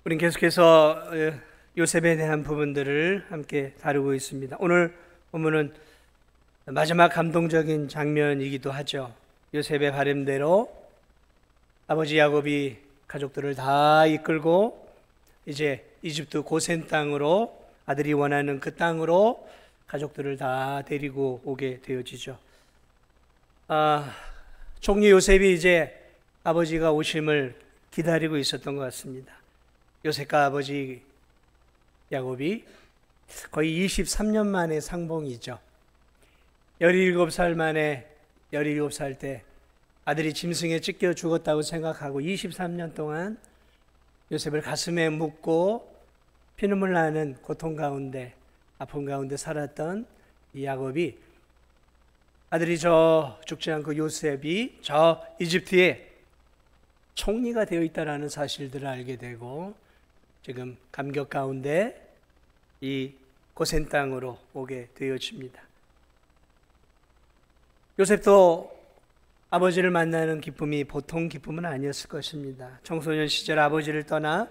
우린 계속해서 요셉에 대한 부분들을 함께 다루고 있습니다. 오늘 본문은 마지막 감동적인 장면이기도 하죠. 요셉의 바람대로 아버지 야곱이 가족들을 다 이끌고 이제 이집트 고센 땅으로, 아들이 원하는 그 땅으로 가족들을 다 데리고 오게 되어지죠. 총리 요셉이 이제 아버지가 오심을 기다리고 있었던 것 같습니다. 요셉과 아버지 야곱이 거의 23년 만에 상봉이죠. 17살 만에, 17살 때 아들이 짐승에 찢겨 죽었다고 생각하고 23년 동안 요셉을 가슴에 묻고 피눈물 나는 고통 가운데, 아픔 가운데 살았던 이 야곱이, 아들이 죽지 않고 요셉이 저 이집트에 총리가 되어 있다라는 사실들을 알게 되고 지금 감격 가운데 이 고센 땅으로 오게 되어집니다. 요셉도 아버지를 만나는 기쁨이 보통 기쁨은 아니었을 것입니다. 청소년 시절 아버지를 떠나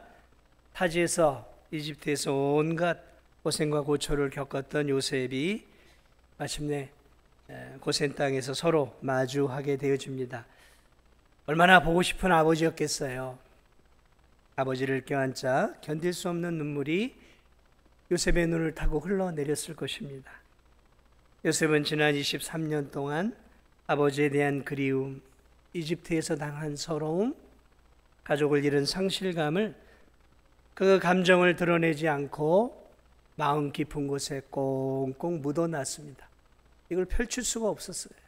타지에서, 이집트에서 온갖 고생과 고초를 겪었던 요셉이 마침내 고센 땅에서 서로 마주하게 되어집니다. 얼마나 보고 싶은 아버지였겠어요. 아버지를 껴안자 견딜 수 없는 눈물이 요셉의 눈을 타고 흘러내렸을 것입니다. 요셉은 지난 23년 동안 아버지에 대한 그리움, 이집트에서 당한 서러움, 가족을 잃은 상실감을, 그 감정을 드러내지 않고 마음 깊은 곳에 꽁꽁 묻어놨습니다. 이걸 펼칠 수가 없었어요.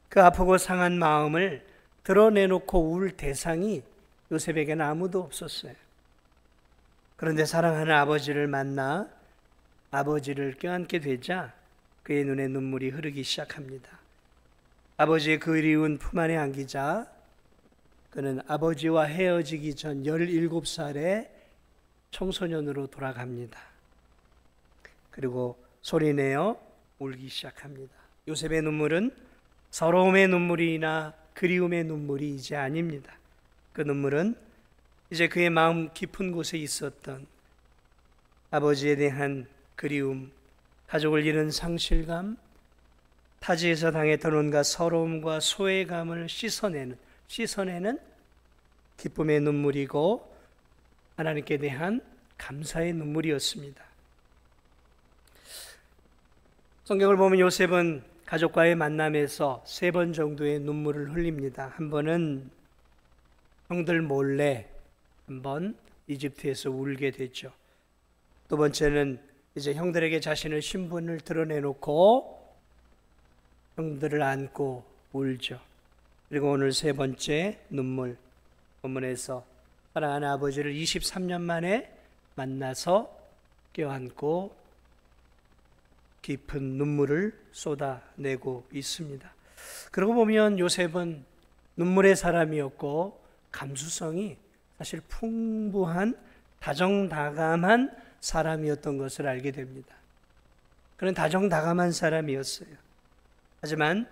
그 아프고 상한 마음을 드러내놓고 울 대상이 요셉에게는 아무도 없었어요. 그런데 사랑하는 아버지를 만나 아버지를 껴안게 되자 그의 눈에 눈물이 흐르기 시작합니다. 아버지의 그리운 품 안에 안기자 그는 아버지와 헤어지기 전 17살의 청소년으로 돌아갑니다. 그리고 소리내어 울기 시작합니다. 요셉의 눈물은 서러움의 눈물이나 그리움의 눈물이 이제 아닙니다. 그 눈물은 이제 그의 마음 깊은 곳에 있었던 아버지에 대한 그리움, 가족을 잃은 상실감, 타지에서 당했던 온갖 서러움과 소외감을 씻어내는 기쁨의 눈물이고 하나님께 대한 감사의 눈물이었습니다. 성경을 보면 요셉은 가족과의 만남에서 3번 정도의 눈물을 흘립니다. 한 번은 형들 몰래 한번 이집트에서 울게 됐죠. 두 번째는 이제 형들에게 자신의 신분을 드러내놓고 형들을 안고 울죠. 그리고 오늘 3번째 눈물, 본문에서 사랑하는 아버지를 23년 만에 만나서 껴안고 깊은 눈물을 쏟아내고 있습니다. 그러고 보면 요셉은 눈물의 사람이었고 감수성이 사실 풍부한 다정다감한 사람이었던 것을 알게 됩니다. 그는 다정다감한 사람이었어요. 하지만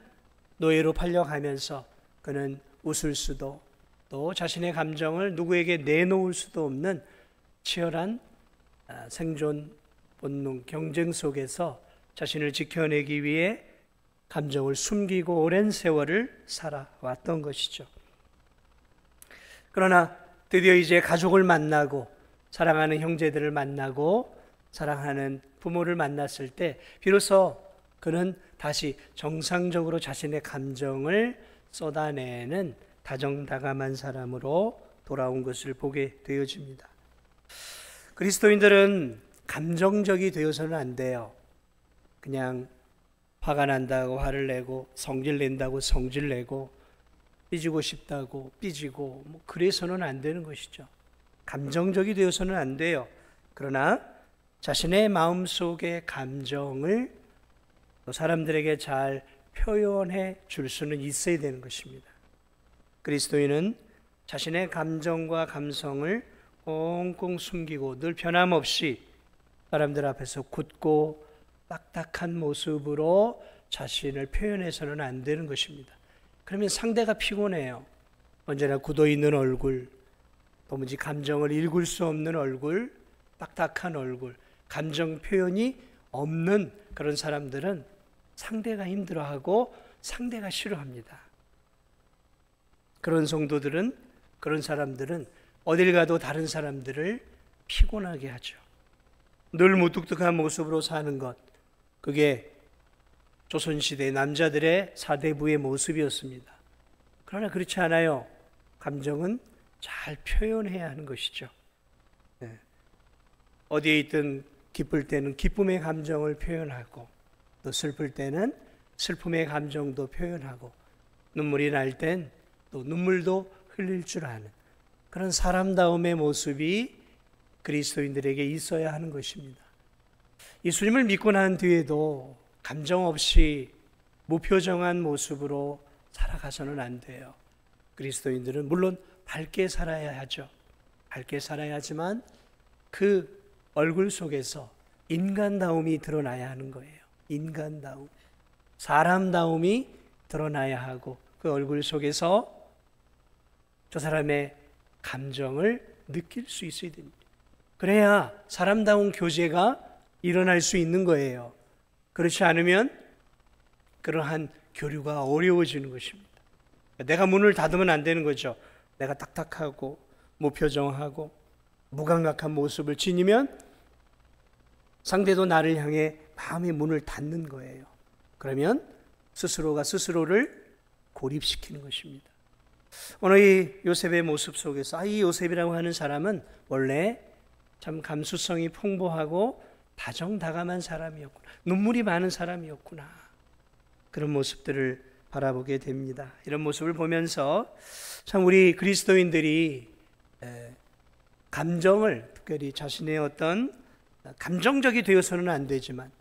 노예로 팔려가면서 그는 웃을 수도, 또 자신의 감정을 누구에게 내놓을 수도 없는 치열한 생존 본능, 경쟁 속에서 자신을 지켜내기 위해 감정을 숨기고 오랜 세월을 살아왔던 것이죠. 그러나 드디어 이제 가족을 만나고 사랑하는 형제들을 만나고 사랑하는 부모를 만났을 때 비로소 그는 다시 정상적으로 자신의 감정을 쏟아내는 다정다감한 사람으로 돌아온 것을 보게 되어집니다. 그리스도인들은 감정적이 되어서는 안 돼요. 그냥 화가 난다고 화를 내고 성질 낸다고 성질 내고 삐지고 싶다고 삐지고 그래서는 안 되는 것이죠. 감정적이 되어서는 안 돼요. 그러나 자신의 마음속의 감정을 또 사람들에게 잘 표현해 줄 수는 있어야 되는 것입니다. 그리스도인은 자신의 감정과 감성을 꽁꽁 숨기고 늘 변함없이 사람들 앞에서 굳고 딱딱한 모습으로 자신을 표현해서는 안 되는 것입니다. 그러면 상대가 피곤해요. 언제나 굳어있는 얼굴, 도무지 감정을 읽을 수 없는 얼굴, 딱딱한 얼굴, 감정 표현이 없는 그런 사람들은 상대가 힘들어하고 상대가 싫어합니다. 그런 성도들은, 그런 사람들은 어딜 가도 다른 사람들을 피곤하게 하죠. 늘 무뚝뚝한 모습으로 사는 것, 그게 조선시대 남자들의 사대부의 모습이었습니다. 그러나 그렇지 않아요. 감정은 잘 표현해야 하는 것이죠. 어디에 있든 기쁠 때는 기쁨의 감정을 표현하고, 또 슬플 때는 슬픔의 감정도 표현하고, 눈물이 날 땐 또 눈물도 흘릴 줄 아는 그런 사람다움의 모습이 그리스도인들에게 있어야 하는 것입니다. 예수님을 믿고 난 뒤에도 감정 없이 무표정한 모습으로 살아가서는 안 돼요. 그리스도인들은 물론 밝게 살아야 하죠. 밝게 살아야 하지만 그 얼굴 속에서 인간다움이 드러나야 하는 거예요. 인간다움, 사람다움이 드러나야 하고, 그 얼굴 속에서 저 사람의 감정을 느낄 수 있어야 됩니다. 그래야 사람다운 교제가 일어날 수 있는 거예요. 그렇지 않으면 그러한 교류가 어려워지는 것입니다. 내가 문을 닫으면 안 되는 거죠. 내가 딱딱하고 무표정하고 무감각한 모습을 지니면 상대도 나를 향해 마음의 문을 닫는 거예요. 그러면 스스로가 스스로를 고립시키는 것입니다. 오늘 이 요셉의 모습 속에서 이 요셉이라고 하는 사람은 원래 참 감수성이 풍부하고 다정다감한 사람이었구나, 눈물이 많은 사람이었구나, 그런 모습들을 바라보게 됩니다. 이런 모습을 보면서 참 우리 그리스도인들이 감정을, 특별히 자신의 어떤 감정적이 되어서는 안 되지만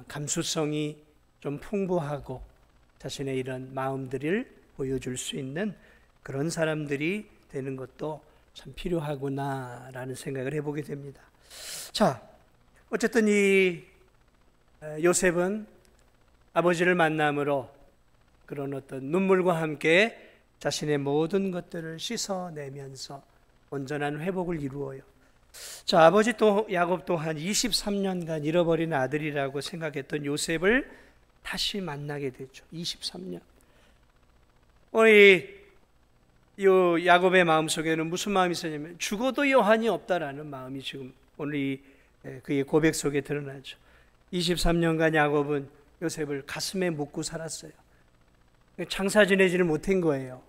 감수성이 좀 풍부하고 자신의 이런 마음들을 보여줄 수 있는 그런 사람들이 되는 것도 참 필요하구나라는 생각을 해보게 됩니다. 자, 어쨌든 이 요셉은 아버지를 만남으로 그런 어떤 눈물과 함께 자신의 모든 것들을 씻어내면서 온전한 회복을 이루어요. 자, 아버지 또 야곱 또한 23년간 잃어버린 아들이라고 생각했던 요셉을 다시 만나게 되죠. 23년. 오늘 이 야곱의 마음속에는 무슨 마음이 있었냐면 죽어도 여한이 없다라는 마음이 지금 오늘 그의 고백 속에 드러나죠. 23년간 야곱은 요셉을 가슴에 묻고 살았어요. 장사 지내지를 못한 거예요.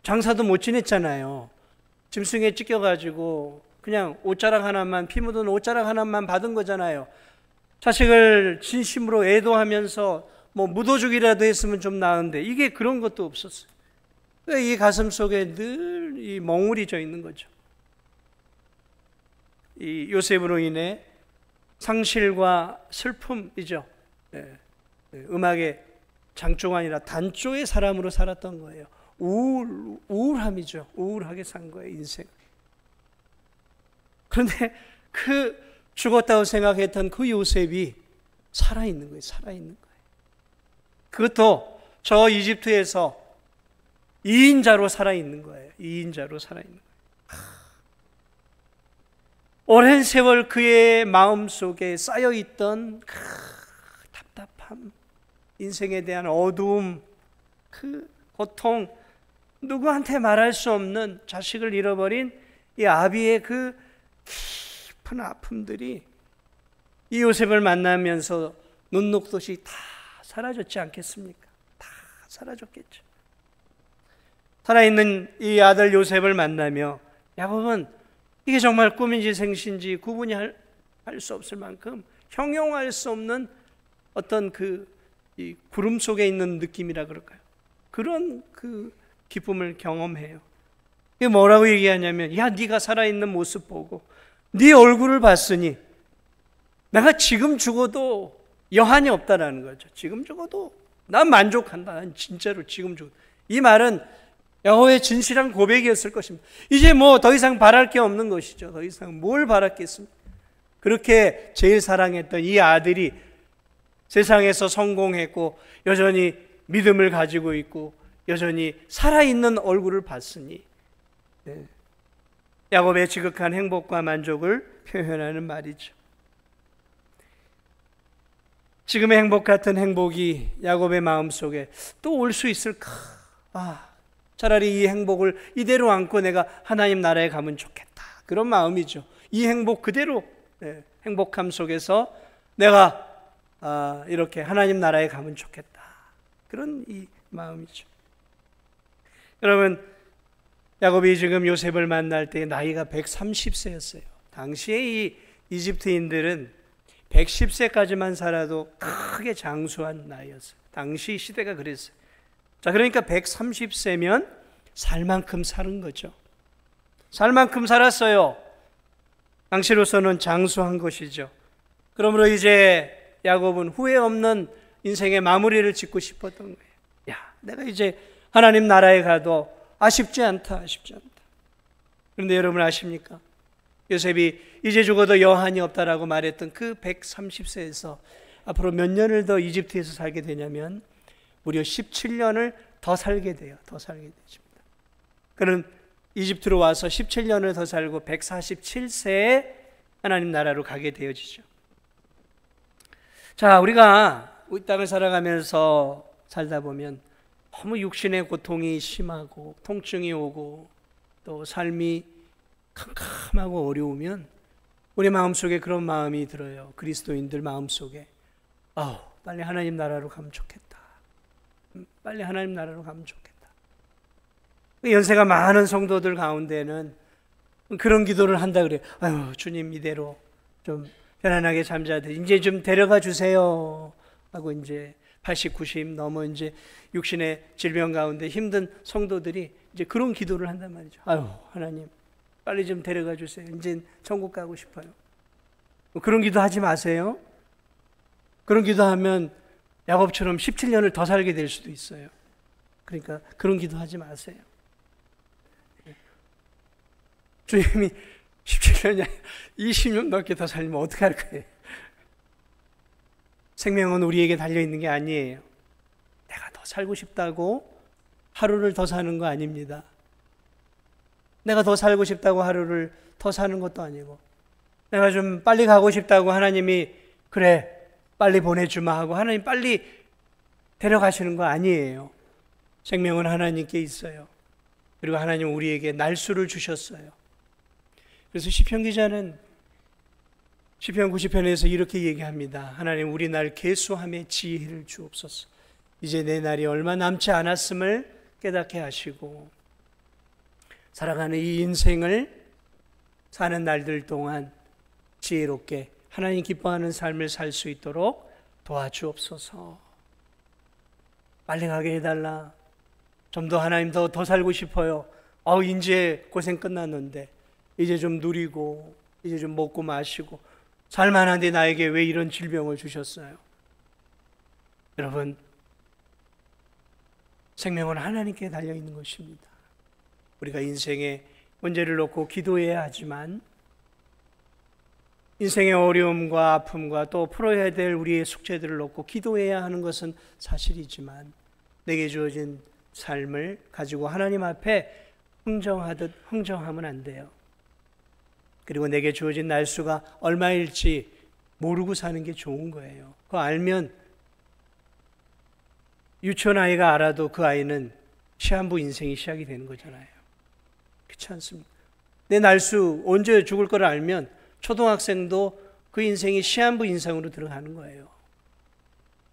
장사도 못 지냈잖아요. 짐승에 찢겨가지고 그냥 옷자락 하나만, 피 묻은 옷자락 하나만 받은 거잖아요. 자식을 진심으로 애도하면서 뭐 묻어주기라도 했으면 좀 나은데 이게 그런 것도 없었어요. 이 가슴 속에 늘 이 멍울이 져 있는 거죠. 이 요셉으로 인해 상실과 슬픔이죠. 음악의 장조가 아니라 단조의 사람으로 살았던 거예요. 우울함이죠. 우울하게 산 거예요, 인생. 그런데 그 죽었다고 생각했던 그 요셉이 살아있는 거예요. 살아있는 거예요. 그것도 저 이집트에서 2인자로 살아있는 거예요. 2인자로 살아있는 거예요. 오랜 세월 그의 마음속에 쌓여있던 그 답답함, 인생에 대한 어두움, 그 고통, 누구한테 말할 수 없는 자식을 잃어버린 이 아비의 그 깊은 아픔들이 이 요셉을 만나면서 눈 녹듯이 다 사라졌지 않겠습니까? 다 사라졌겠죠. 살아있는 이 아들 요셉을 만나며 야곱은 이게 정말 꿈인지 생시인지 구분이 할 수 없을 만큼 형용할 수 없는 어떤 이 구름 속에 있는 느낌이라 그럴까요? 그런 그 기쁨을 경험해요. 이게 뭐라고 얘기하냐면, 야, 네가 살아있는 모습 보고 네 얼굴을 봤으니 내가 지금 죽어도 여한이 없다라는 거죠. 지금 죽어도 난 만족한다. 난 진짜로 지금 죽어도. 이 말은 야곱의 진실한 고백이었을 것입니다. 이제 뭐 더 이상 바랄 게 없는 것이죠. 더 이상 뭘 바랐겠습니까? 그렇게 제일 사랑했던 이 아들이 세상에서 성공했고 여전히 믿음을 가지고 있고 여전히 살아있는 얼굴을 봤으니 야곱의 지극한 행복과 만족을 표현하는 말이죠. 지금의 행복 같은 행복이 야곱의 마음속에 또 올 수 있을까? 차라리 이 행복을 이대로 안고 내가 하나님 나라에 가면 좋겠다. 그런 마음이죠. 이 행복 그대로, 행복함 속에서 내가 이렇게 하나님 나라에 가면 좋겠다. 그런 이 마음이죠. 여러분, 야곱이 지금 요셉을 만날 때 나이가 130세였어요. 당시에 이 이집트인들은 110세까지만 살아도 크게 장수한 나이였어요. 당시 시대가 그랬어요. 자, 그러니까 130세면 살 만큼 사는 거죠. 살 만큼 살았어요. 당시로서는 장수한 것이죠. 그러므로 이제 야곱은 후회 없는 인생의 마무리를 짓고 싶었던 거예요. 내가 이제 하나님 나라에 가도 아쉽지 않다. 그런데 여러분 아십니까? 요셉이 이제 죽어도 여한이 없다라고 말했던 그 130세에서 앞으로 몇 년을 더 이집트에서 살게 되냐면 무려 17년을 더 살게 돼요. 더 살게 되십니다. 그는 이집트로 와서 17년을 더 살고 147세에 하나님 나라로 가게 되어지죠. 자, 우리가 이 땅을 살아가면서 살다 보면 너무 육신의 고통이 심하고 통증이 오고 또 삶이 캄캄하고 어려우면 우리 마음속에 그런 마음이 들어요. 그리스도인들 마음속에 빨리 하나님 나라로 가면 좋겠다. 빨리 하나님 나라로 가면 좋겠다. 연세가 많은 성도들 가운데는 그런 기도를 한다 그래요. 주님 이대로 좀 편안하게 잠자도 이제 좀 데려가 주세요 하고 이제 80, 90 넘어 이제 육신의 질병 가운데 힘든 성도들이 이제 그런 기도를 한단 말이죠. 하나님 빨리 좀 데려가 주세요. 이제 천국 가고 싶어요. 그런 기도 하지 마세요. 그런 기도하면 야곱처럼 17년을 더 살게 될 수도 있어요. 그러니까 그런 기도 하지 마세요. 주님이 17년이 20년 넘게 더 살면 어떡할 거예요? 생명은 우리에게 달려있는 게 아니에요. 내가 더 살고 싶다고 하루를 더 사는 거 아닙니다. 내가 더 살고 싶다고 하루를 더 사는 것도 아니고 내가 좀 빨리 가고 싶다고 하나님이 그래 빨리 보내주마 하고 하나님 빨리 데려가시는 거 아니에요. 생명은 하나님께 있어요. 그리고 하나님 우리에게 날수를 주셨어요. 그래서 시편 기자는 시편 90편에서 이렇게 얘기합니다. 하나님 우리 날 계수함에 지혜를 주옵소서. 이제 내 날이 얼마 남지 않았음을 깨닫게 하시고 살아가는 이 인생을 사는 날들 동안 지혜롭게 하나님 기뻐하는 삶을 살 수 있도록 도와주옵소서. 빨리 가게 해달라. 좀 더 하나님 더 살고 싶어요. 이제 고생 끝났는데 이제 좀 누리고 이제 좀 먹고 마시고 살만한데 나에게 왜 이런 질병을 주셨어요? 여러분, 생명은 하나님께 달려있는 것입니다. 우리가 인생의 문제를 놓고 기도해야 하지만 인생의 어려움과 아픔과 또 풀어야 될 우리의 숙제들을 놓고 기도해야 하는 것은 사실이지만 내게 주어진 삶을 가지고 하나님 앞에 흥정하듯 흥정하면 안 돼요. 그리고 내게 주어진 날수가 얼마일지 모르고 사는 게 좋은 거예요. 그거 알면 유치원 아이가 알아도 그 아이는 시한부 인생이 시작이 되는 거잖아요. 그렇지 않습니까? 내 날수 언제 죽을 걸 알면 초등학생도 그 인생이 시한부 인생으로 들어가는 거예요.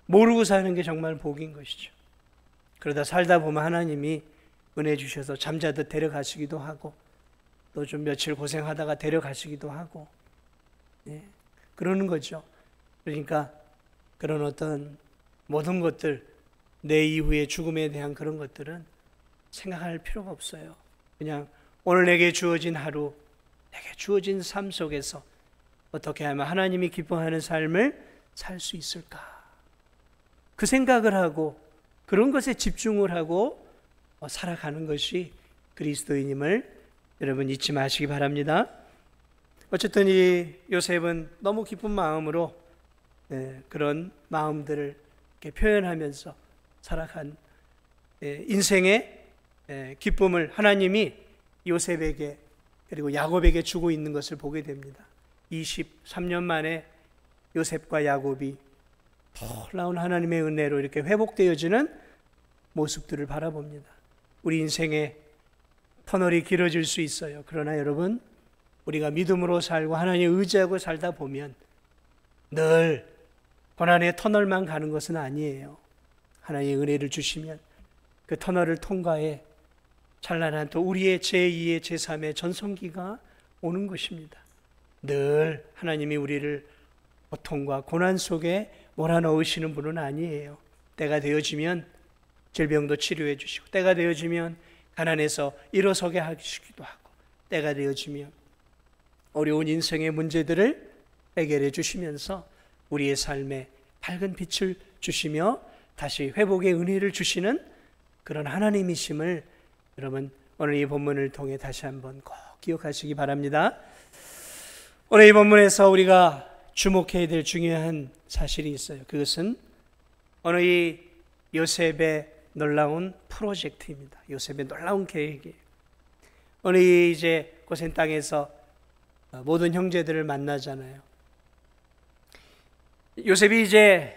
모르고 사는 게 정말 복인 것이죠. 그러다 살다 보면 하나님이 은혜 주셔서 잠자듯 데려가시기도 하고 또 좀 며칠 고생하다가 데려가시기도 하고 그러는 거죠. 그러니까 그런 어떤 모든 것들 내 이후의 죽음에 대한 그런 것들은 생각할 필요가 없어요. 그냥 오늘 내게 주어진 하루, 내게 주어진 삶 속에서 어떻게 하면 하나님이 기뻐하는 삶을 살 수 있을까? 그 생각을 하고 그런 것에 집중을 하고 살아가는 것이 그리스도인임을 여러분 잊지 마시기 바랍니다. 어쨌든 이 요셉은 너무 기쁜 마음으로 그런 마음들을 이렇게 표현하면서 살아간 인생의 기쁨을 하나님이 요셉에게 그리고 야곱에게 주고 있는 것을 보게 됩니다. 23년 만에 요셉과 야곱이 놀라운 하나님의 은혜로 이렇게 회복되어지는 모습들을 바라봅니다. 우리 인생의 터널이 길어질 수 있어요. 그러나 여러분, 우리가 믿음으로 살고 하나님을 의지하고 살다 보면 늘 고난의 터널만 가는 것은 아니에요. 하나님의 은혜를 주시면 그 터널을 통과해 찬란한 또 우리의 제2의 제3의 전성기가 오는 것입니다. 늘 하나님이 우리를 고통과 고난 속에 몰아넣으시는 분은 아니에요. 때가 되어지면 질병도 치료해 주시고, 때가 되어지면 가난해서 일어서게 하시기도 하고, 때가 되어지면 어려운 인생의 문제들을 해결해 주시면서 우리의 삶에 밝은 빛을 주시며 다시 회복의 은혜를 주시는 그런 하나님이심을 여러분 오늘 이 본문을 통해 다시 한번 꼭 기억하시기 바랍니다. 오늘 이 본문에서 우리가 주목해야 될 중요한 사실이 있어요. 그것은 오늘 이 요셉의 놀라운 프로젝트입니다. 요셉의 놀라운 계획이에요. 오늘 이제 고센 땅에서 모든 형제들을 만나잖아요. 요셉이 이제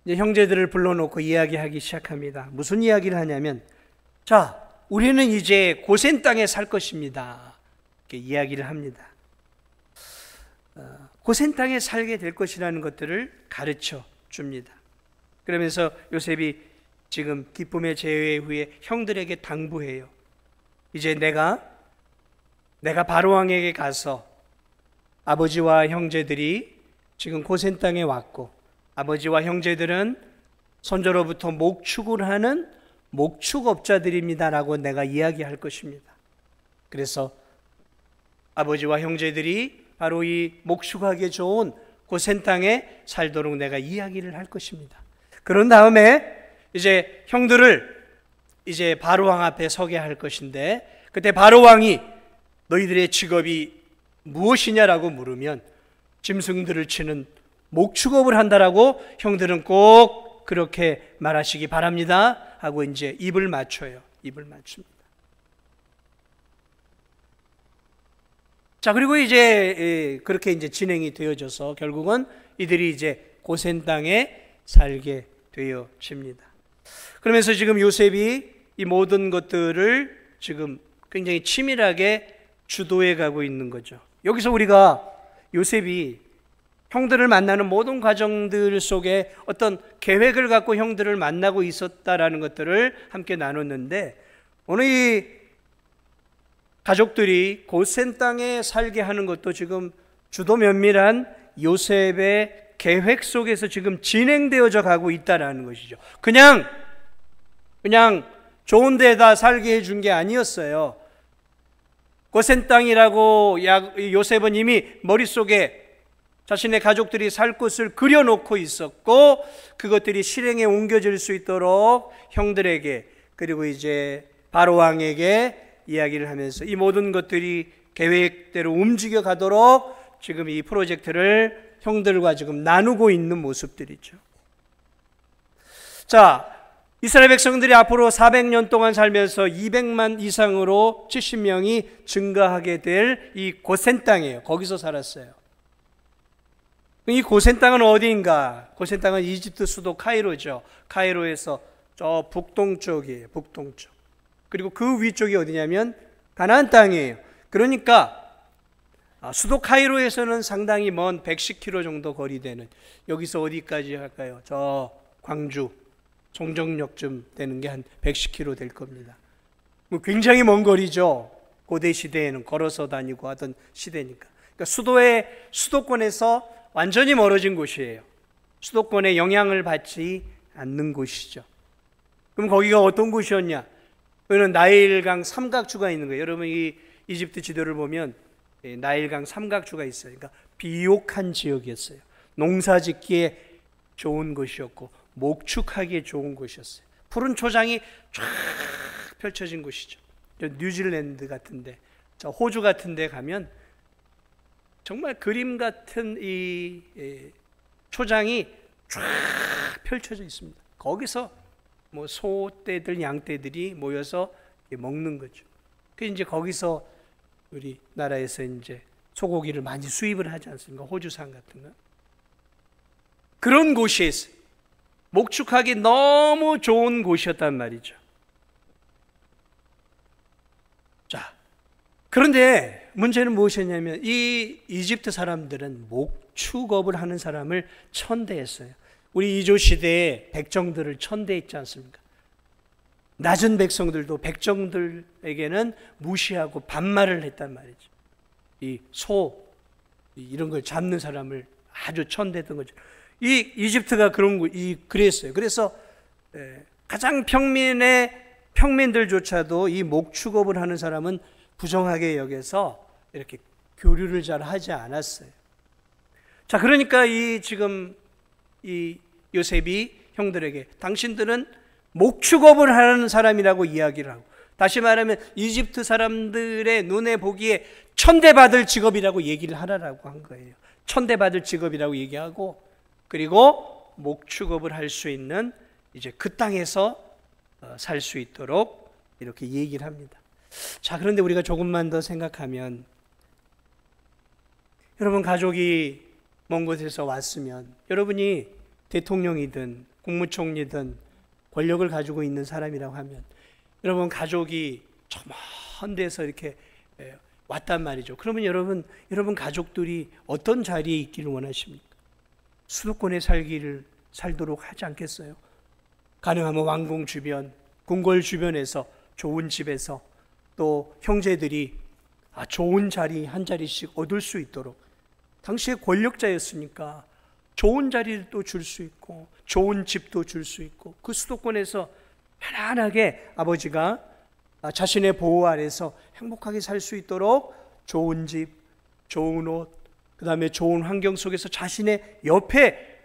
형제들을 불러놓고 이야기하기 시작합니다. 무슨 이야기를 하냐면, 자, 우리는 이제 고센 땅에 살 것입니다. 이렇게 이야기를 합니다. 고센 땅에 살게 될 것이라는 것들을 가르쳐 줍니다. 그러면서 요셉이 지금 기쁨의 재회 후에 형들에게 당부해요. 이제 내가 바로왕에게 가서 아버지와 형제들이 지금 고센 땅에 왔고, 아버지와 형제들은 선조로부터 목축을 하는 목축업자들입니다라고 내가 이야기할 것입니다. 그래서 아버지와 형제들이 바로 이 목축하기 좋은 고센 땅에 살도록 내가 이야기를 할 것입니다. 그런 다음에 이제 형들을 이제 바로왕 앞에 서게 할 것인데, 그때 바로왕이 너희들의 직업이 무엇이냐라고 물으면 짐승들을 치는 목축업을 한다라고 형들은 꼭 그렇게 말하시기 바랍니다 하고 이제 입을 맞춰요. 입을 맞춥니다. 자, 그리고 이제 그렇게 이제 진행이 되어져서 결국은 이들이 이제 고센 땅에 살게 되어집니다. 그러면서 지금 요셉이 이 모든 것들을 지금 굉장히 치밀하게 주도해 가고 있는 거죠. 여기서 우리가 요셉이 형들을 만나는 모든 과정들 속에 어떤 계획을 갖고 형들을 만나고 있었다라는 것들을 함께 나눴는데, 오늘 이 가족들이 고센 땅에 살게 하는 것도 지금 주도 면밀한 요셉의 계획 속에서 지금 진행되어져 가고 있다라는 것이죠. 그냥 좋은 데다 살게 해준 게 아니었어요. 고센 땅이라고 요셉은 이미 머릿속에 자신의 가족들이 살 곳을 그려놓고 있었고, 그것들이 실행에 옮겨질 수 있도록 형들에게, 그리고 이제 바로왕에게 이야기를 하면서 이 모든 것들이 계획대로 움직여 가도록 지금 이 프로젝트를 형들과 지금 나누고 있는 모습들이죠. 자, 이스라엘 백성들이 앞으로 400년 동안 살면서 200만 이상으로 70명이 증가하게 될 이 고센 땅이에요. 거기서 살았어요. 이 고센 땅은 어디인가? 고센 땅은 이집트 수도 카이로죠. 카이로에서 저 북동쪽이에요. 북동쪽. 그리고 그 위쪽이 어디냐면 가나안 땅이에요. 그러니까 수도 카이로에서는 상당히 먼 110km 정도 거리되는, 여기서 어디까지 할까요? 저 광주 송정역쯤 되는 게 한 110km 될 겁니다. 굉장히 먼 거리죠. 고대 시대에는 걸어서 다니고 하던 시대니까. 그러니까 수도권에서 완전히 멀어진 곳이에요. 수도권에 영향을 받지 않는 곳이죠. 그럼 거기가 어떤 곳이었냐? 여기는 나일강 삼각주가 있는 거예요. 여러분 이 이집트 지도를 보면 나일강 삼각주가 있어요. 그러니까 비옥한 지역이었어요. 농사짓기에 좋은 곳이었고 목축하기에 좋은 곳이었어요. 푸른 초장이 쫙 펼쳐진 곳이죠. 뉴질랜드 같은데, 저 호주 같은데 가면 정말 그림 같은 이 초장이 쫙 펼쳐져 있습니다. 거기서 뭐 소떼들, 양떼들이 모여서 먹는 거죠. 그 이제 거기서 우리나라에서 이제 소고기를 많이 수입을 하지 않습니까? 호주산 같은 거. 그런 곳이 있어요. 목축하기 너무 좋은 곳이었단 말이죠. 자, 그런데 문제는 무엇이었냐면 이 이집트 사람들은 목축업을 하는 사람을 천대했어요. 우리 이조 시대에 백정들을 천대했지 않습니까? 낮은 백성들도 백정들에게는 무시하고 반말을 했단 말이죠. 이 소 이런 걸 잡는 사람을 아주 천대했던 거죠. 이 이집트가 그랬어요. 그래서 가장 평민들조차도 이 목축업을 하는 사람은 부정하게 여겨서 이렇게 교류를 잘 하지 않았어요. 자, 그러니까 지금 이 요셉이 형들에게 당신들은 목축업을 하는 사람이라고 이야기를 하고, 다시 말하면 이집트 사람들의 눈에 보기에 천대받을 직업이라고 얘기를 하라고 한 거예요. 천대받을 직업이라고 얘기하고, 그리고 목축업을 할 수 있는 이제 그 땅에서 살 수 있도록 이렇게 얘기를 합니다. 자, 그런데 우리가 조금만 더 생각하면, 여러분 가족이 먼 곳에서 왔으면, 여러분이 대통령이든 국무총리든 권력을 가지고 있는 사람이라고 하면, 여러분 가족이 저 먼 데서 이렇게 왔단 말이죠. 그러면 여러분 가족들이 어떤 자리에 있기를 원하십니까? 수도권에 살도록 하지 않겠어요? 가능하면 왕궁 주변, 궁궐 주변에서 좋은 집에서 또 형제들이 좋은 자리 한 자리씩 얻을 수 있도록, 당시에 권력자였으니까 좋은 자리도 줄 수 있고 좋은 집도 줄 수 있고, 그 수도권에서 편안하게 아버지가 자신의 보호 아래서 행복하게 살 수 있도록 좋은 집, 좋은 옷, 그 다음에 좋은 환경 속에서 자신의 옆에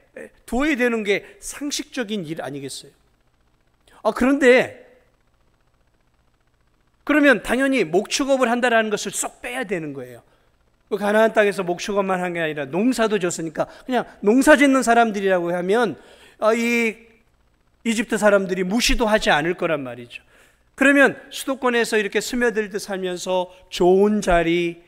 두어야 되는 게 상식적인 일 아니겠어요? 그러면 당연히 목축업을 한다는 것을 쏙 빼야 되는 거예요. 가나안 땅에서 목축업만 한 게 아니라 농사도 졌으니까 그냥 농사 짓는 사람들이라고 하면 이 이집트 사람들이 무시도 하지 않을 거란 말이죠. 그러면 수도권에서 이렇게 스며들듯 살면서 좋은 자리,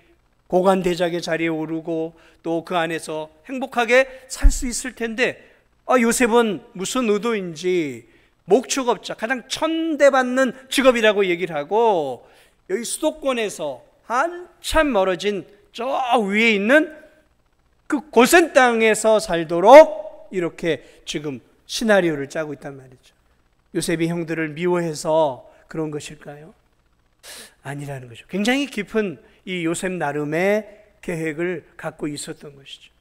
고관대작의 자리에 오르고 또 그 안에서 행복하게 살 수 있을 텐데, 요셉은 무슨 의도인지 목축업자, 가장 천대받는 직업이라고 얘기를 하고, 여기 수도권에서 한참 멀어진 저 위에 있는 그 고센 땅에서 살도록 이렇게 지금 시나리오를 짜고 있단 말이죠. 요셉이 형들을 미워해서 그런 것일까요? 아니라는 거죠. 굉장히 깊은 이 요셉 나름의 계획을 갖고 있었던 것이죠.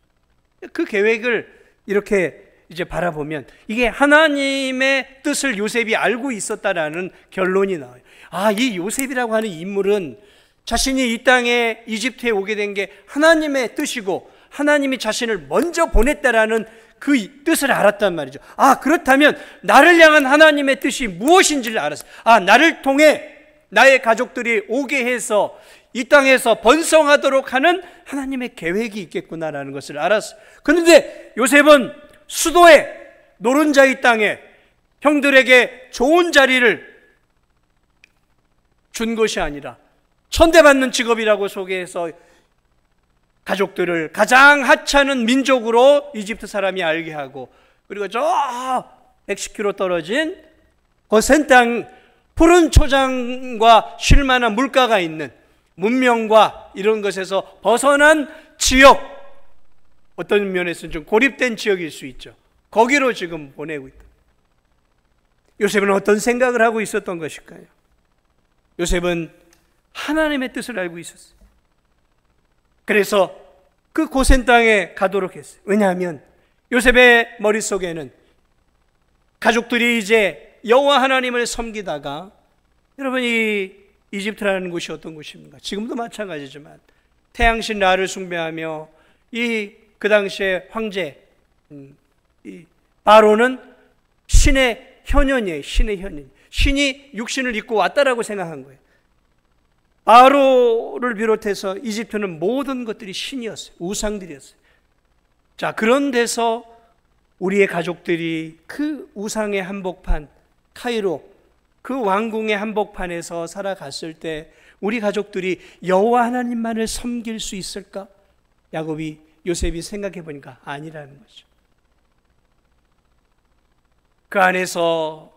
그 계획을 이렇게 이제 바라보면 이게 하나님의 뜻을 요셉이 알고 있었다라는 결론이 나와요. 이 요셉이라고 하는 인물은 자신이 이 땅에 이집트에 오게 된 게 하나님의 뜻이고 하나님이 자신을 먼저 보냈다라는 그 뜻을 알았단 말이죠. 그렇다면 나를 향한 하나님의 뜻이 무엇인지를 알았어요. 나를 통해 나의 가족들이 오게 해서 이 땅에서 번성하도록 하는 하나님의 계획이 있겠구나라는 것을 알았어요. 그런데 요셉은 수도의 노른자의 땅에 형들에게 좋은 자리를 준 것이 아니라 천대받는 직업이라고 소개해서 가족들을 가장 하찮은 민족으로 이집트 사람이 알게 하고, 그리고 저 110km 떨어진 고센 땅, 푸른 초장과 쉴만한 물가가 있는 문명과 이런 것에서 벗어난 지역, 어떤 면에서는 좀 고립된 지역일 수 있죠. 거기로 지금 보내고 있다. 요셉은 어떤 생각을 하고 있었던 것일까요? 요셉은 하나님의 뜻을 알고 있었어요. 그래서 그 고센 땅에 가도록 했어요. 왜냐하면 요셉의 머릿속에는 가족들이 이제 여호와 하나님을 섬기다가, 여러분 이 이집트라는 곳이 어떤 곳입니까? 지금도 마찬가지지만 태양신 라를 숭배하며 그 당시에 황제 이 바로는 신의 현현이에요. 신의 현현. 신이 육신을 입고 왔다라고 생각한 거예요. 바로를 비롯해서 이집트는 모든 것들이 신이었어요. 우상들이었어요. 자, 그런 데서 우리의 가족들이 그 우상의 한복판, 카이로, 그 왕궁의 한복판에서 살아갔을 때 우리 가족들이 여호와 하나님만을 섬길 수 있을까? 요셉이 생각해 보니까 아니라는 거죠. 그 안에서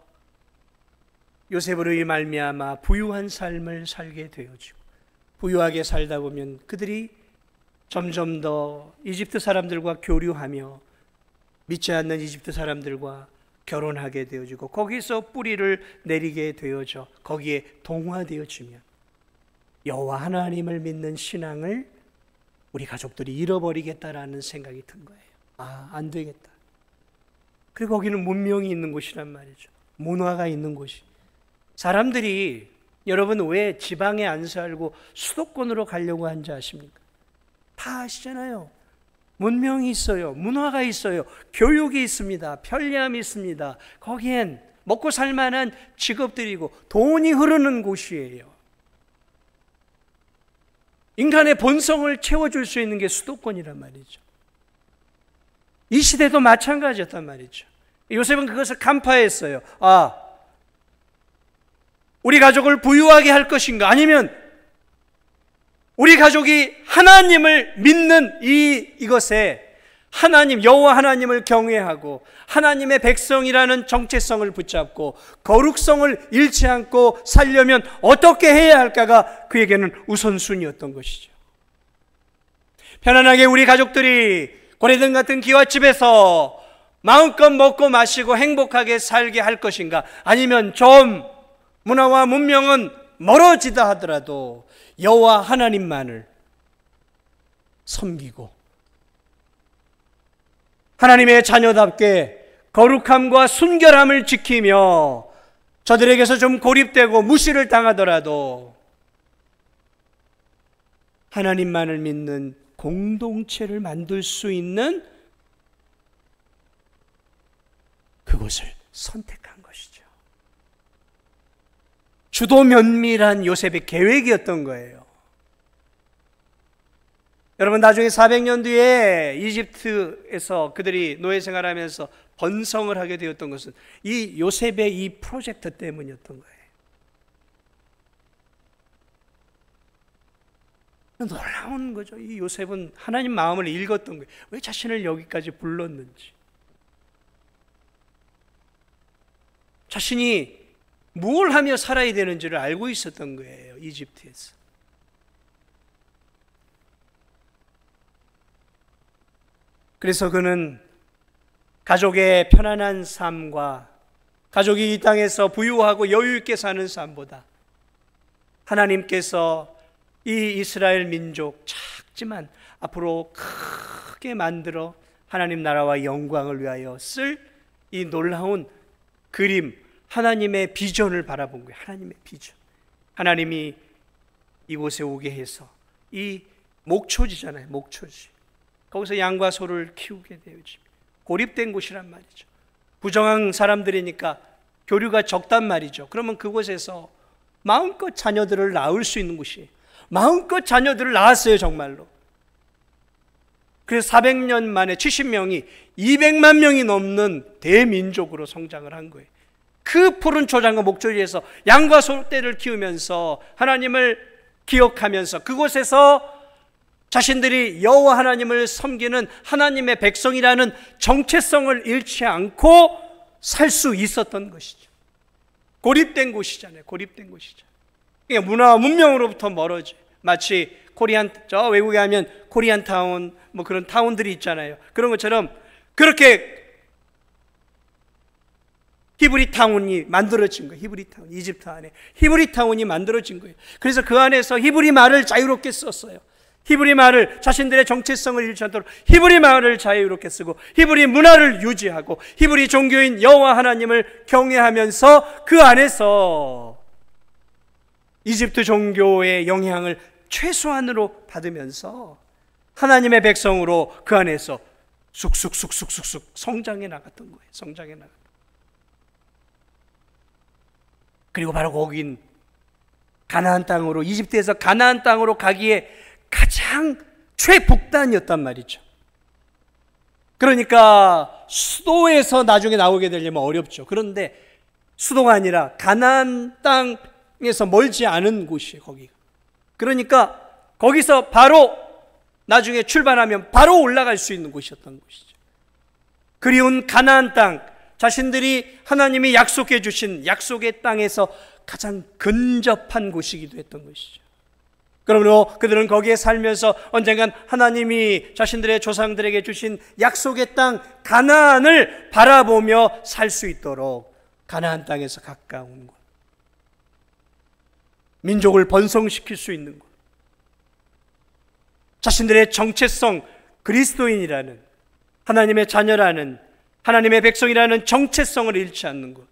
요셉으로 말미암아 부유한 삶을 살게 되어지고, 부유하게 살다 보면 그들이 점점 더 이집트 사람들과 교류하며 믿지 않는 이집트 사람들과 결혼하게 되어지고, 거기서 뿌리를 내리게 되어져 거기에 동화되어지면 여호와 하나님을 믿는 신앙을 우리 가족들이 잃어버리겠다라는 생각이 든 거예요. 안 되겠다. 그리고 거기는 문명이 있는 곳이란 말이죠. 문화가 있는 곳이. 사람들이, 여러분 왜 지방에 안 살고 수도권으로 가려고 한지 아십니까? 다 아시잖아요. 문명이 있어요. 문화가 있어요. 교육이 있습니다. 편리함이 있습니다. 거기엔 먹고 살만한 직업들이고 돈이 흐르는 곳이에요. 인간의 본성을 채워줄 수 있는 게 수도권이란 말이죠. 이 시대도 마찬가지였단 말이죠. 요셉은 그것을 간파했어요. 우리 가족을 부유하게 할 것인가? 아니면 우리 가족이 하나님을 믿는 이것에 하나님, 여호와 하나님을 경외하고 하나님의 백성이라는 정체성을 붙잡고 거룩성을 잃지 않고 살려면 어떻게 해야 할까가 그에게는 우선순위였던 것이죠. 편안하게 우리 가족들이 고래등 같은 기와집에서 마음껏 먹고 마시고 행복하게 살게 할 것인가? 아니면 좀 문화와 문명은 멀어지다 하더라도 여호와 하나님만을 섬기고 하나님의 자녀답게 거룩함과 순결함을 지키며 저들에게서 좀 고립되고 무시를 당하더라도 하나님만을 믿는 공동체를 만들 수 있는 그곳을 선택한 것이죠. 주도 면밀한 요셉의 계획이었던 거예요. 여러분, 나중에 400년 뒤에 이집트에서 그들이 노예 생활하면서 번성을 하게 되었던 것은 이 요셉의 이 프로젝트 때문이었던 거예요. 놀라운 거죠. 이 요셉은 하나님 마음을 읽었던 거예요. 왜 자신을 여기까지 불렀는지, 자신이 뭘 하며 살아야 되는지를 알고 있었던 거예요. 이집트에서. 그래서 그는 가족의 편안한 삶과 가족이 이 땅에서 부유하고 여유 있게 사는 삶보다 하나님께서 이 이스라엘 민족 작지만 앞으로 크게 만들어 하나님 나라와 영광을 위하여 쓸 이 놀라운 그림, 하나님의 비전을 바라본 거예요. 하나님의 비전. 하나님이 이곳에 오게 해서 이 목초지잖아요. 목초지. 거기서 양과 소를 키우게 되어집니다. 고립된 곳이란 말이죠. 부정한 사람들이니까 교류가 적단 말이죠. 그러면 그곳에서 마음껏 자녀들을 낳을 수 있는 곳이에요. 마음껏 자녀들을 낳았어요, 정말로. 그래서 400년 만에 70명이 200만 명이 넘는 대민족으로 성장을 한 거예요. 그 푸른 초장과 목조리에서 양과 소떼를 키우면서 하나님을 기억하면서 그곳에서 자신들이 여호와 하나님을 섬기는 하나님의 백성이라는 정체성을 잃지 않고 살 수 있었던 것이죠. 고립된 곳이잖아요. 고립된 곳이죠. 그러니까 문화와 문명으로부터 멀어져. 마치 저 외국에 하면 코리안 타운 뭐 그런 타운들이 있잖아요. 그런 것처럼 그렇게 히브리 타운이 만들어진 거예요. 히브리 타운, 이집트 안에 히브리 타운이 만들어진 거예요. 그래서 그 안에서 히브리 말을 자유롭게 썼어요. 히브리 말을, 자신들의 정체성을 잃지 않도록 히브리 말을 자유롭게 쓰고 히브리 문화를 유지하고 히브리 종교인 여호와 하나님을 경외하면서 그 안에서 이집트 종교의 영향을 최소한으로 받으면서 하나님의 백성으로 그 안에서 쑥쑥쑥쑥쑥 성장해 나갔던 거예요. 성장해 나갔던. 그리고 바로 거긴 가나안 땅으로, 이집트에서 가나안 땅으로 가기에 가장 최북단이었단 말이죠. 그러니까 수도에서 나중에 나오게 되려면 어렵죠. 그런데 수도가 아니라 가나안 땅에서 멀지 않은 곳이에요. 거기가 그러니까 거기서 바로 나중에 출발하면 바로 올라갈 수 있는 곳이었던 것이죠. 그리운 가나안 땅, 자신들이 하나님이 약속해 주신 약속의 땅에서 가장 근접한 곳이기도 했던 것이죠. 그러므로 그들은 거기에 살면서 언젠간 하나님이 자신들의 조상들에게 주신 약속의 땅 가나안을 바라보며 살 수 있도록 가나안 땅에서 가까운 곳, 민족을 번성시킬 수 있는 곳, 자신들의 정체성, 그리스도인이라는, 하나님의 자녀라는, 하나님의 백성이라는 정체성을 잃지 않는 것,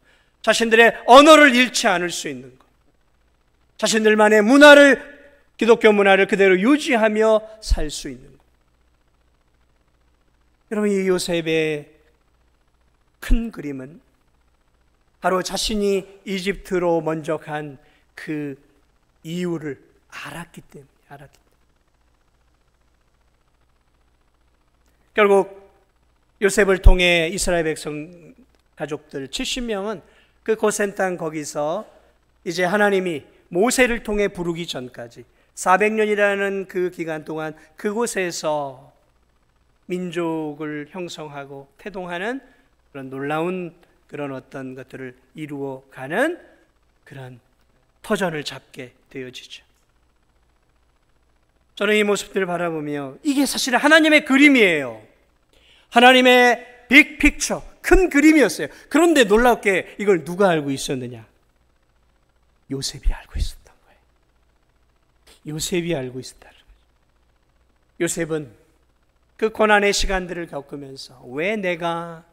자신들의 언어를 잃지 않을 수 있는 것, 자신들만의 문화를, 기독교 문화를 그대로 유지하며 살 수 있는 것. 여러분, 이 요셉의 큰 그림은 바로 자신이 이집트로 먼저 간 그 이유를 알았기 때문에, 결국 요셉을 통해 이스라엘 백성 가족들 70명은 그 고센 땅 거기서 이제 하나님이 모세를 통해 부르기 전까지 400년이라는 그 기간 동안 그곳에서 민족을 형성하고 태동하는 그런 놀라운 그런 어떤 것들을 이루어가는 그런 터전을 잡게 되어지죠. 저는 이 모습들을 바라보며 이게 사실 하나님의 그림이에요. 하나님의 빅픽처, 큰 그림이었어요. 그런데 놀랍게 이걸 누가 알고 있었느냐? 요셉이 알고 있었던 거예요. 요셉이 알고 있었다는 거죠. 요셉은 그 고난의 시간들을 겪으면서 왜 내가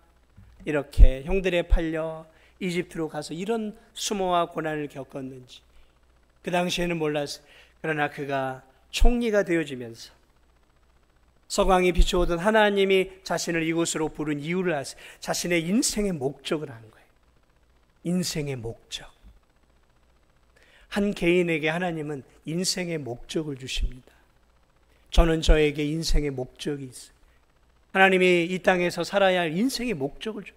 이렇게 형들에 팔려 이집트로 가서 이런 수모와 고난을 겪었는지 그 당시에는 몰랐어요. 그러나 그가 총리가 되어지면서 서광이 비춰오던 하나님이 자신을 이곳으로 부른 이유를 아세요. 자신의 인생의 목적을 아는 거예요. 인생의 목적. 한 개인에게 하나님은 인생의 목적을 주십니다. 저는 저에게 인생의 목적이 있어요. 하나님이 이 땅에서 살아야 할 인생의 목적을 줘요.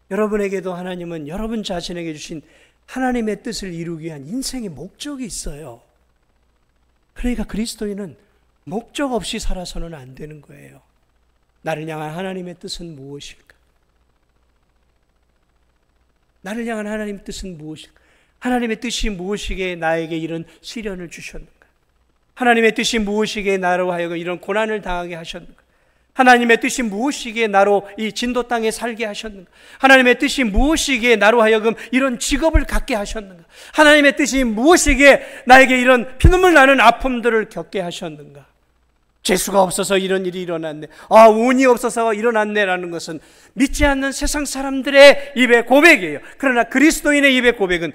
여러분에게도 하나님은 여러분 자신에게 주신 하나님의 뜻을 이루기 위한 인생의 목적이 있어요. 그러니까 그리스도인은 목적 없이 살아서는 안 되는 거예요. 나를 향한 하나님의 뜻은 무엇일까? 나를 향한 하나님의 뜻은 무엇일까? 하나님의 뜻이 무엇이기에 나에게 이런 시련을 주셨는가? 하나님의 뜻이 무엇이기에 나로 하여금 이런 고난을 당하게 하셨는가? 하나님의 뜻이 무엇이기에 나로 이 진도 땅에 살게 하셨는가? 하나님의 뜻이 무엇이기에 나로 하여금 이런 직업을 갖게 하셨는가? 하나님의 뜻이 무엇이기에 나에게 이런 피눈물 나는 아픔들을 겪게 하셨는가? 재수가 없어서 이런 일이 일어났네. 운이 없어서 일어났네라는 것은 믿지 않는 세상 사람들의 입의 고백이에요. 그러나 그리스도인의 입의 고백은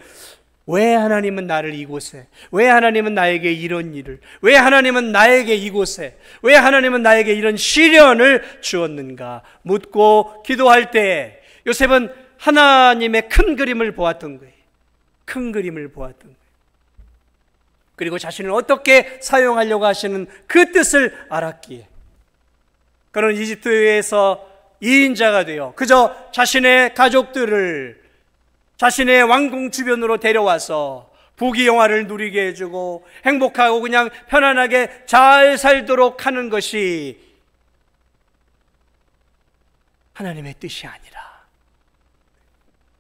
왜 하나님은 나를 이곳에, 왜 하나님은 나에게 이런 일을, 왜 하나님은 나에게 이곳에, 왜 하나님은 나에게 이런 시련을 주었는가 묻고 기도할 때 요셉은 하나님의 큰 그림을 보았던 거예요. 큰 그림을 보았던 거예요. 그리고 자신을 어떻게 사용하려고 하시는 그 뜻을 알았기에 그는 이집트에서 2인자가 되어 그저 자신의 가족들을 자신의 왕궁 주변으로 데려와서 부귀영화를 누리게 해주고 행복하고 그냥 편안하게 잘 살도록 하는 것이 하나님의 뜻이 아니라,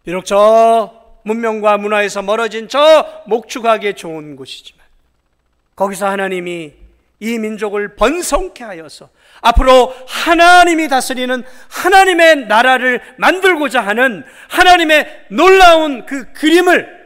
비록 저 문명과 문화에서 멀어진 저 목축하기에 좋은 곳이지만 거기서 하나님이 이 민족을 번성케 하여서 앞으로 하나님이 다스리는 하나님의 나라를 만들고자 하는 하나님의 놀라운 그 그림을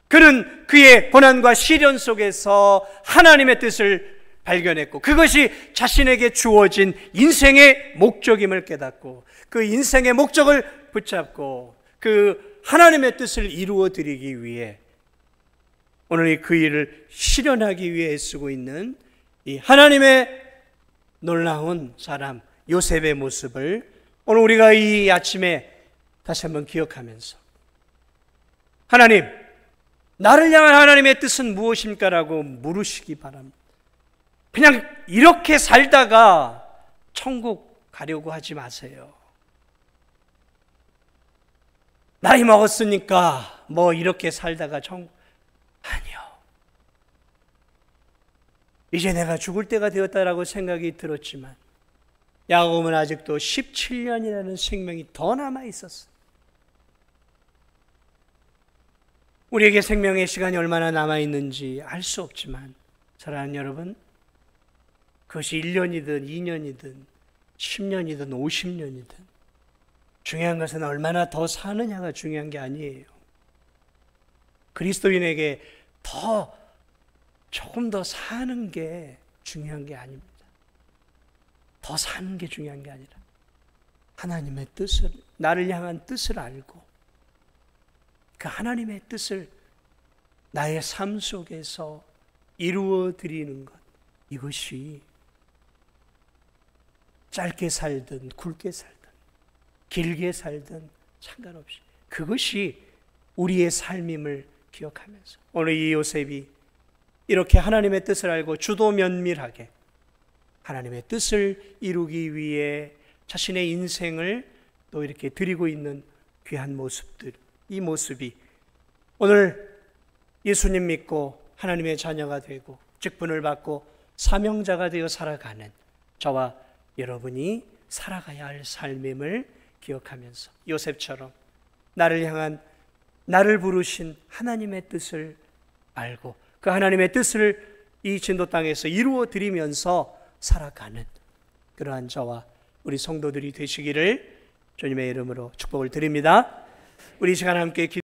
그는 그의 고난과 시련 속에서 하나님의 뜻을 발견했고 그것이 자신에게 주어진 인생의 목적임을 깨닫고 그 인생의 목적을 붙잡고 그 하나님의 뜻을 이루어 드리기 위해 오늘 그 일을 실현하기 위해 애쓰고 있는 이 하나님의 놀라운 사람 요셉의 모습을 오늘 우리가 이 아침에 다시 한번 기억하면서 하나님, 나를 향한 하나님의 뜻은 무엇입니까? 라고 물으시기 바랍니다. 그냥 이렇게 살다가 천국 가려고 하지 마세요. 나이 먹었으니까 뭐 이렇게 살다가 천국, 아니요. 이제 내가 죽을 때가 되었다라고 생각이 들었지만 야곱은 아직도 17년이라는 생명이 더 남아 있었어. 우리에게 생명의 시간이 얼마나 남아 있는지 알 수 없지만 사랑하는 여러분, 그것이 1년이든 2년이든 10년이든 50년이든 중요한 것은 얼마나 더 사느냐가 중요한 게 아니에요. 그리스도인에게 조금 더 사는 게 중요한 게 아닙니다. 더 사는 게 중요한 게 아니라 하나님의 뜻을, 나를 향한 뜻을 알고 그 하나님의 뜻을 나의 삶 속에서 이루어 드리는 것, 이것이 짧게 살든 굵게 살든 길게 살든 상관없이 그것이 우리의 삶임을 기억하면서 오늘 이 요셉이 이렇게 하나님의 뜻을 알고 주도면밀하게 하나님의 뜻을 이루기 위해 자신의 인생을 또 이렇게 드리고 있는 귀한 모습들, 이 모습이 오늘 예수님 믿고 하나님의 자녀가 되고 직분을 받고 사명자가 되어 살아가는 저와 여러분이 살아가야 할 삶임을 기억하면서 요셉처럼 나를 향한, 나를 부르신 하나님의 뜻을 알고 그 하나님의 뜻을 이 진도 땅에서 이루어 드리면서 살아가는 그러한 저와 우리 성도들이 되시기를 주님의 이름으로 축복을 드립니다. 우리 시간 함께